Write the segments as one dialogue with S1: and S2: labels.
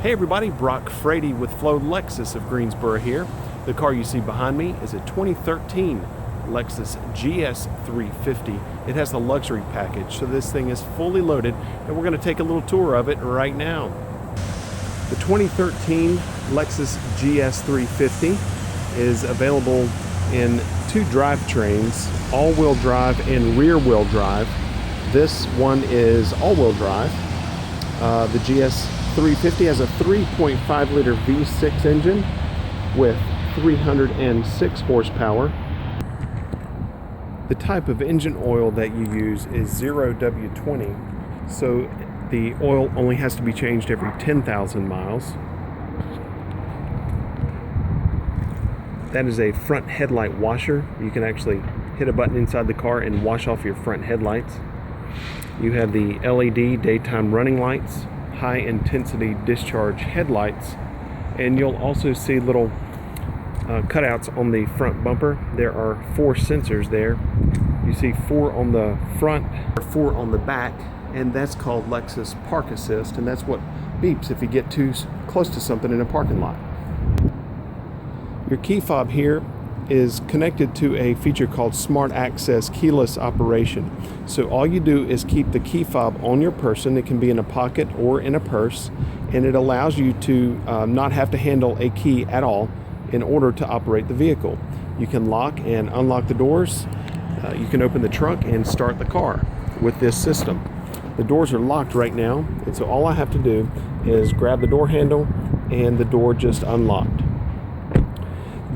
S1: Hey everybody, Brock Frady with Flo Lexus of Greensboro here. The car you see behind me is a 2013 Lexus GS350. It has the luxury package, so this thing is fully loaded, and we're going to take a little tour of it right now. The 2013 Lexus GS350 is available in two drivetrains, all-wheel drive and rear-wheel drive. This one is all-wheel drive. The GS350 has a 3.5 liter V6 engine with 306 horsepower. The type of engine oil that you use is 0W20, so the oil only has to be changed every 10,000 miles. That is a front headlight washer. You can actually hit a button inside the car and wash off your front headlights. You have the LED daytime running lights, high intensity discharge headlights, and you'll also see little cutouts on the front bumper. There are 4 sensors there. You see 4 on the front, 4 on the back, and that's called Lexus Park Assist, and that's what beeps if you get too close to something in a parking lot. Your key fob here is connected to a feature called Smart Access Keyless Operation. So all you do is keep the key fob on your person. It can be in a pocket or in a purse, and it allows you to not have to handle a key at all in order to operate the vehicle. You can lock and unlock the doors. You can open the trunk and start the car with this system. The doors are locked right now, and so all I have to do is grab the door handle and the door just unlocked.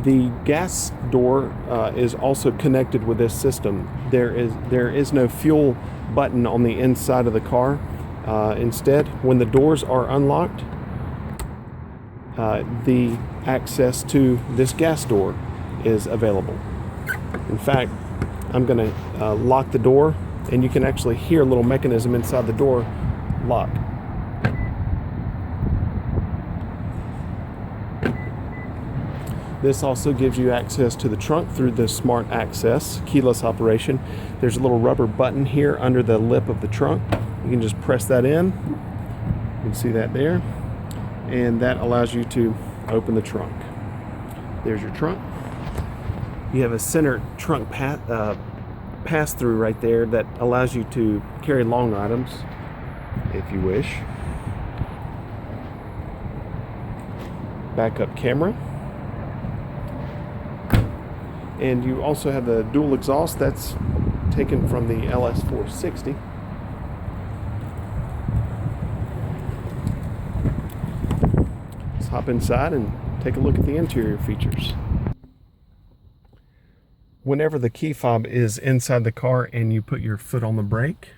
S1: The gas door is also connected with this system. There is no fuel button on the inside of the car. Instead, when the doors are unlocked, the access to this gas door is available. In fact, I'm going to lock the door, and you can actually hear a little mechanism inside the door lock. This also gives you access to the trunk through the Smart Access keyless operation. There's a little rubber button here under the lip of the trunk. You can just press that in. You can see that there. And that allows you to open the trunk. There's your trunk. You have a center trunk pass-through right there that allows you to carry long items if you wish. Backup camera. And you also have the dual exhaust that's taken from the LS460. Let's hop inside and take a look at the interior features. Whenever the key fob is inside the car and you put your foot on the brake,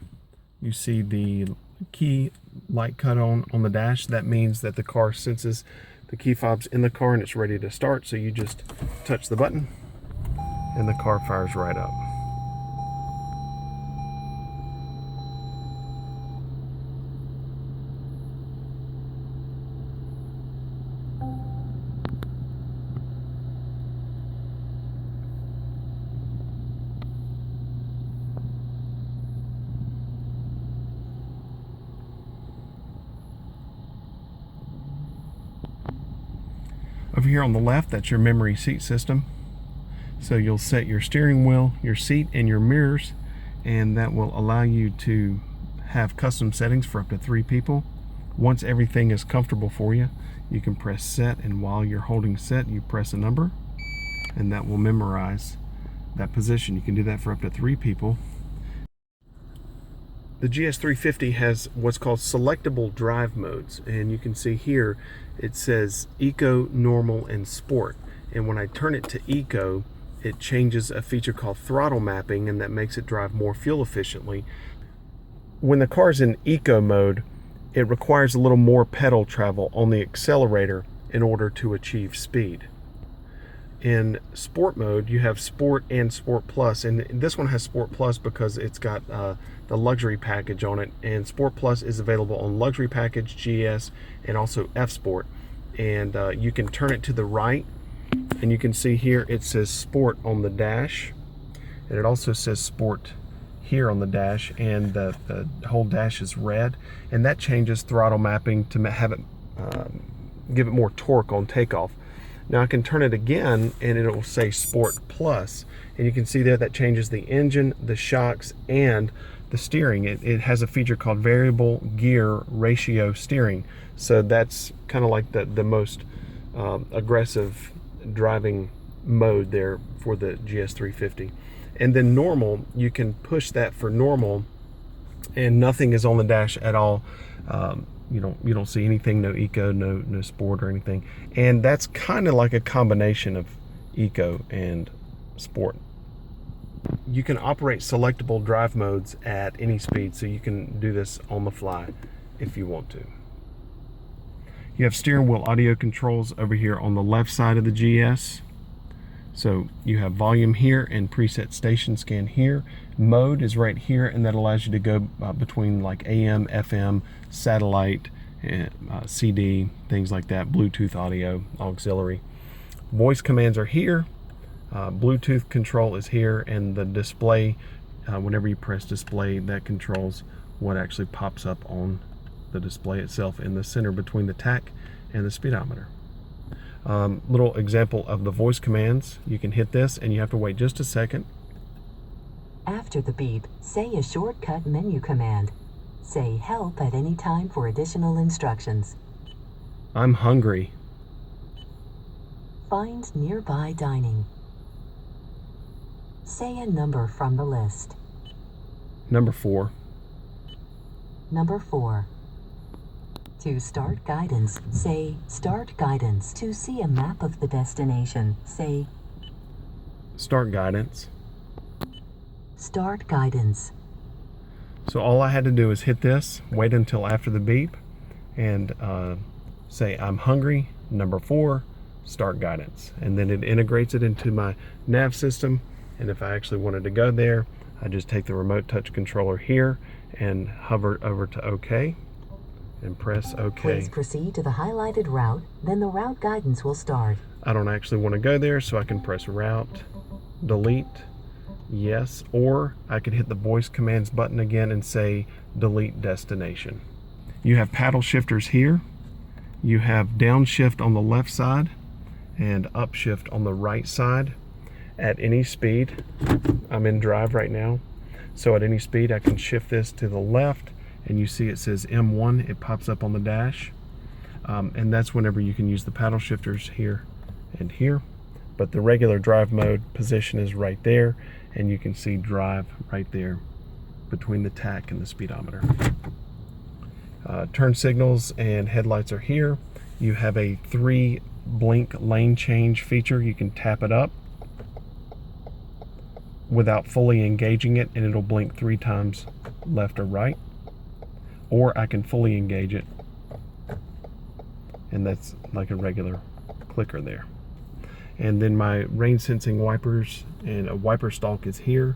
S1: you see the key light cut on the dash. That means that the car senses the key fob's in the car and it's ready to start. So you just touch the button and the car fires right up. Over here on the left, that's your memory seat system. So you'll set your steering wheel, your seat, and your mirrors, and that will allow you to have custom settings for up to 3 people. Once everything is comfortable for you, you can press set, and while you're holding set, you press a number, and that will memorize that position. You can do that for up to 3 people. The GS350 has what's called selectable drive modes, and you can see here it says Eco, Normal, and Sport. And when I turn it to Eco, it changes a feature called throttle mapping, and that makes it drive more fuel efficiently. When the car's in Eco mode, it requires a little more pedal travel on the accelerator in order to achieve speed. In Sport mode, you have Sport and Sport Plus, and this one has Sport Plus because it's got the luxury package on it, and Sport Plus is available on luxury package, GS, and also F Sport. And you can turn it to the right, and you can see here it says Sport on the dash, and it also says Sport here on the dash, and the whole dash is red, and that changes throttle mapping to have it give it more torque on takeoff. Now I can turn it again and it will say Sport Plus, and you can see there that changes the engine, the shocks, and the steering. It has a feature called variable gear ratio steering, so that's kind of like the most aggressive driving mode there for the GS350. And then normal, you can push that for normal and nothing is on the dash at all. You don't see anything, no eco, no sport or anything. And that's kind of like a combination of eco and sport. You can operate selectable drive modes at any speed, so you can do this on the fly if you want to. You have steering wheel audio controls over here on the left side of the GS. So you have volume here and preset station scan here. Mode is right here, and that allows you to go between like AM, FM, satellite, CD, things like that, Bluetooth audio, auxiliary. Voice commands are here. Bluetooth control is here, and the display, whenever you press display, that controls what actually pops up on the display itself in the center between the tach and the speedometer. Little example of the voice commands. You can hit this and you have to wait just a second.
S2: After the beep, say a shortcut menu command. Say help at any time for additional instructions.
S1: I'm hungry.
S2: Find nearby dining. Say a number from the list.
S1: Number 4.
S2: Number 4. To start guidance, say start guidance. To see a map of the destination, say
S1: Start guidance.
S2: start guidance.
S1: So all I had to do is hit this, wait until after the beep, and say I'm hungry, number 4, start guidance. And then it integrates it into my nav system. And if I actually wanted to go there, I just take the remote touch controller here and hover over to OK and press OK.
S2: Please proceed to the highlighted route, then the route guidance will start.
S1: I don't actually want to go there, so I can press route, delete, yes, or I could hit the voice commands button again and say delete destination. You have paddle shifters here. You have downshift on the left side and upshift on the right side at any speed. I'm in drive right now, so at any speed I can shift this to the left, and you see it says M1, it pops up on the dash, and that's whenever you can use the paddle shifters here and here. But the regular drive mode position is right there, and you can see drive right there between the tach and the speedometer. Turn signals and headlights are here. You have a 3 blink lane change feature. You can tap it up without fully engaging it, and it'll blink 3 times left or right. Or I can fully engage it, and that's like a regular clicker there. And then my rain sensing wipers and a wiper stalk is here,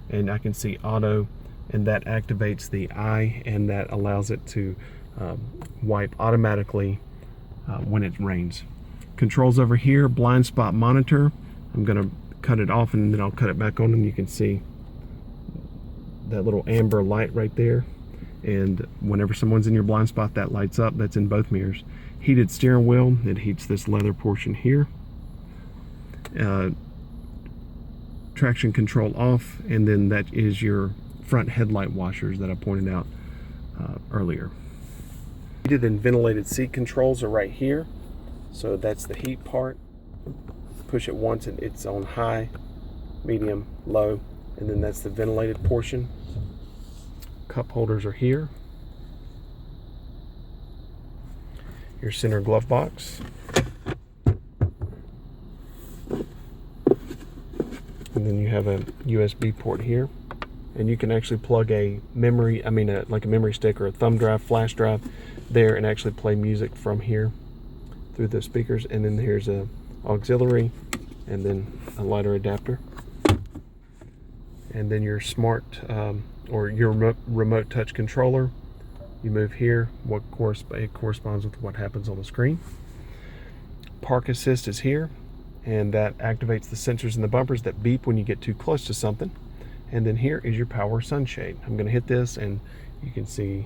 S1: and I can see auto, and that activates the eye, and that allows it to wipe automatically when it rains. Controls over here, blind spot monitor. I'm gonna cut it off and then I'll cut it back on, and you can see that little amber light right there. And whenever someone's in your blind spot, that lights up. That's in both mirrors. Heated steering wheel, it heats this leather portion here. Traction control off, and then that is your front headlight washers that I pointed out earlier. Heated and ventilated seat controls are right here. So that's the heat part. Push it once and it's on high, medium, low, and then that's the ventilated portion. Cup holders are here. Your center glove box. And then you have a USB port here. And you can actually plug a memory, like a memory stick or a thumb drive, flash drive there, and actually play music from here through the speakers. And then here's a auxiliary and then a lighter adapter. And then your smart or your remote touch controller. You move here, it corresponds with what happens on the screen. Park assist is here, and that activates the sensors in the bumpers that beep when you get too close to something. And then here is your power sunshade. I'm going to hit this and you can see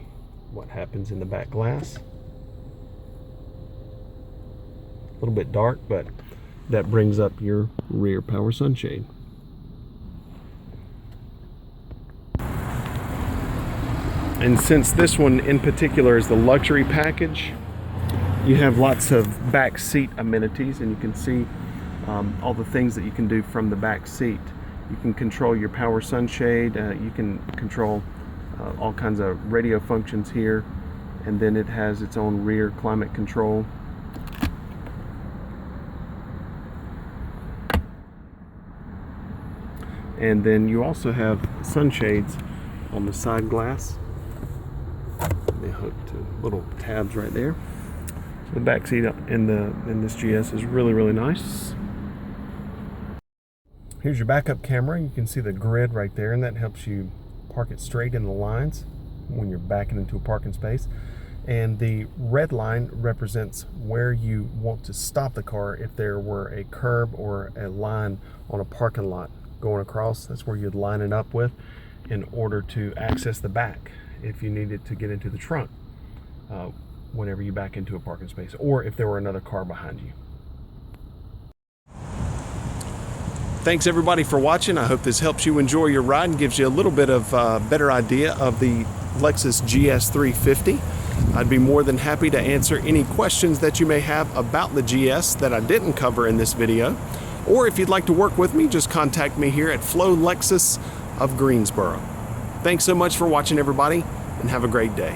S1: what happens in the back glass. A little bit dark, but that brings up your rear power sunshade. And since this one in particular is the luxury package, you have lots of back seat amenities, and you can see all the things that you can do from the back seat. You can control your power sunshade, you can control all kinds of radio functions here, and then it has its own rear climate control. And then you also have sunshades on the side glass. They hook to little tabs right there. The back seat in this GS is really nice. Here's your backup camera. You can see the grid right there, and that helps you park it straight in the lines when you're backing into a parking space. And the red line represents where you want to stop the car if there were a curb or a line on a parking lot going across. That's where you'd line it up with in order to access the back if you needed to get into the trunk whenever you back into a parking space, or if there were another car behind you. Thanks everybody for watching. I hope this helps you enjoy your ride and gives you a little bit of better idea of the Lexus GS350. I'd be more than happy to answer any questions that you may have about the GS that I didn't cover in this video. Or if you'd like to work with me, just contact me here at Flow Lexus of Greensboro. Thanks so much for watching everybody, and have a great day.